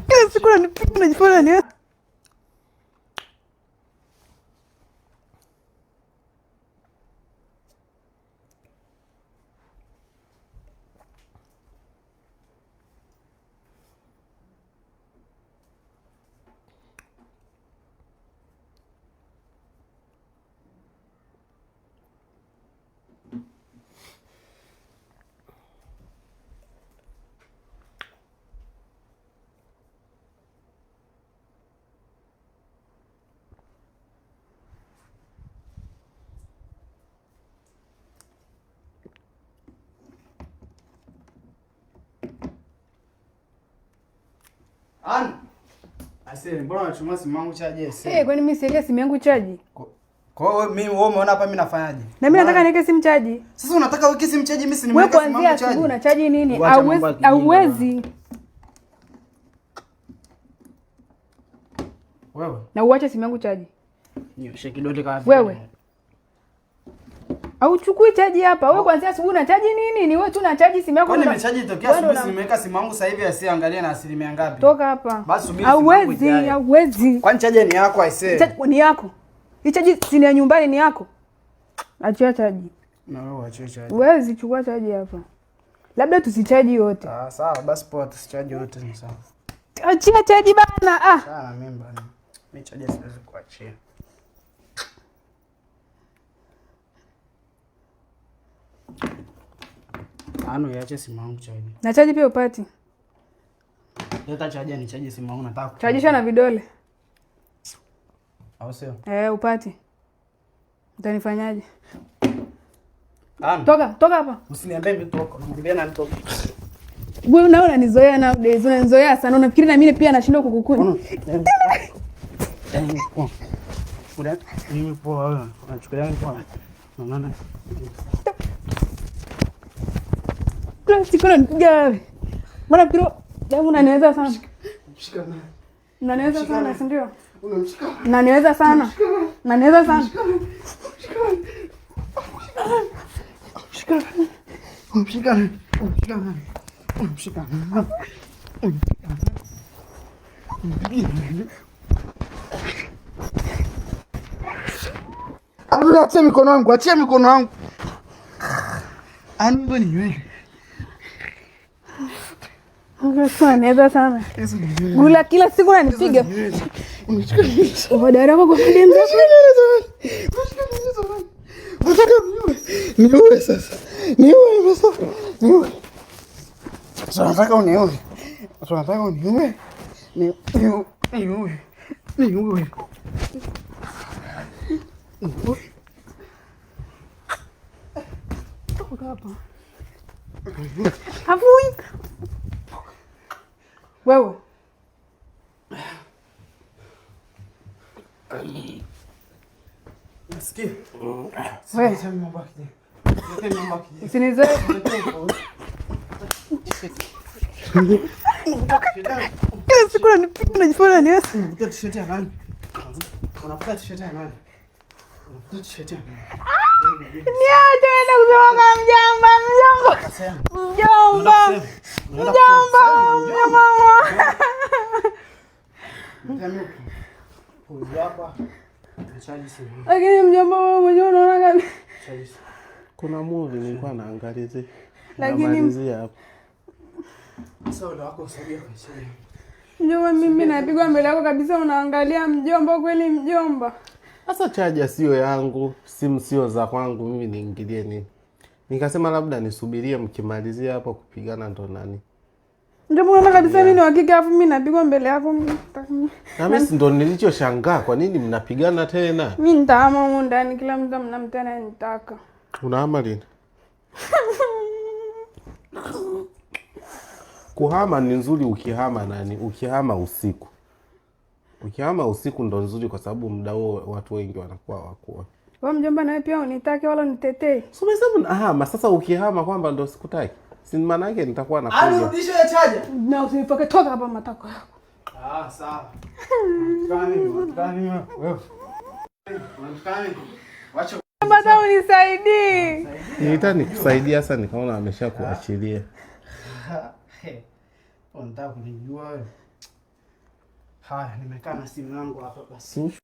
Kila siku najifanya ni mbona unachukua simu yangu chaji? Kwani mimi siweke simu yangu chaji? Kwa hiyo mimi wewe umeona hapa mimi nafanyaje? Na mimi nataka niweke simu chaji. Sasa unataka uweke simu chaji, mimi si nimeweka simu yangu chaji. Wewe kuanzia chaji nini? Hauwezi. Wewe. Na uache simu yangu chaji. Nyoshe kidole kama wewe. Au chukui chaji hapa. Wewe kuanzia asubuhi na chaji nini? Ni wewe tu na chaji simu yako. Kwani nimechaji tokea asubuhi, nimeweka simu yangu sasa hivi asiangalie na asilimia ngapi? Toka hapa. Basi subiri simu yangu ijae. Hauwezi. Kwani chaji ni yako aisee? Chaji ni yako. Hii chaji si ni ya nyumbani, ni yako. Achia chaji. Na wewe achia chaji. Huwezi chukua chaji hapa. Labda tusichaji yote. Sawa basi poa, tusichaji yote ni sawa. Achia chaji bana. Sawa mimi bana. Mimi chaji siwezi kuachia. Iache simu yangu chaji. Na chaji pia upati. Leta chaji ni chaji simu yangu nataka. Chajisha na vidole. Au sio? Upati. Utanifanyaje? Toka hapa. Usiniambie nitoka. Niambie na nitoka. Wewe unaona nizoea nowadays. Unanizoea sana. Unafikiri na mimi pia nashindwa kukukuna. Mimi poa wewe. Unachukulia ni poa. Unaona? Siku nipiga wewe. Mbona kiro damu unaniweza sana? Mshikana. Unaniweza sana, si ndio? Unamshika. Unaniweza sana. Unaniweza sana. Mshikana. Achia mikono wangu, achia mikono wangu. Anibo ni wewe. Unaniweza sana. Gula kila siku unanipiga. Badala yako kwa kudembe. Niue sasa. Niue sasa. Niue. Sasa nataka uniue. Sasa nataka uniue. Niue. Toka hapa. Havui. Wewe. Nasikia. Wewe. Usinizoe. Kila siku unajifanya ni wewe. Unapata t-shirt ya nani? Unapata t-shirt ya nani? Niache enda kutoka mjomba. Lakini mjomba wewe mwenyewe unaona gani? Kuna movie nilikuwa naangalizia. Lakini hapo. Sawa wako usaidia kwa chini. Mjomba, mimi napigwa mbele yako kabisa, unaangalia mjomba kweli mjomba. Sasa chaja sio yangu, simu sio za kwangu, mimi niingilie nini? Nikasema labda nisubirie mkimalizia hapo kupigana ndo nani. Mjomba, unaona kabisa mimi ni wa kike afu mimi napigwa mbele yako. Na mimi ndo nilichoshangaa, kwa nini mnapigana tena? Mimi nitahama huko ndani, kila mtu mnamtana nitaka. Unahama lini? Kuhama ni nzuri ukihama nani? Ukihama usiku. Ukihama usiku ndo nzuri kwa sababu muda huo watu wengi wanakuwa wakuwa. Wewe mjomba nawe pia unitake wala unitetee. So umesema sasa ukihama kwamba ndo sikutaki. Si maana yake nitakuwa nakuja. Arudisha ya chaja. Na usinipoke, toka hapa matako yako. Sawa. Kani wewe. Wacha baba unisaidie. Nilitaka nikusaidia sasa nikaona ameshakuachilia. Unataka kunijua wewe? Haya, nimekaa na simu yangu hapa basi.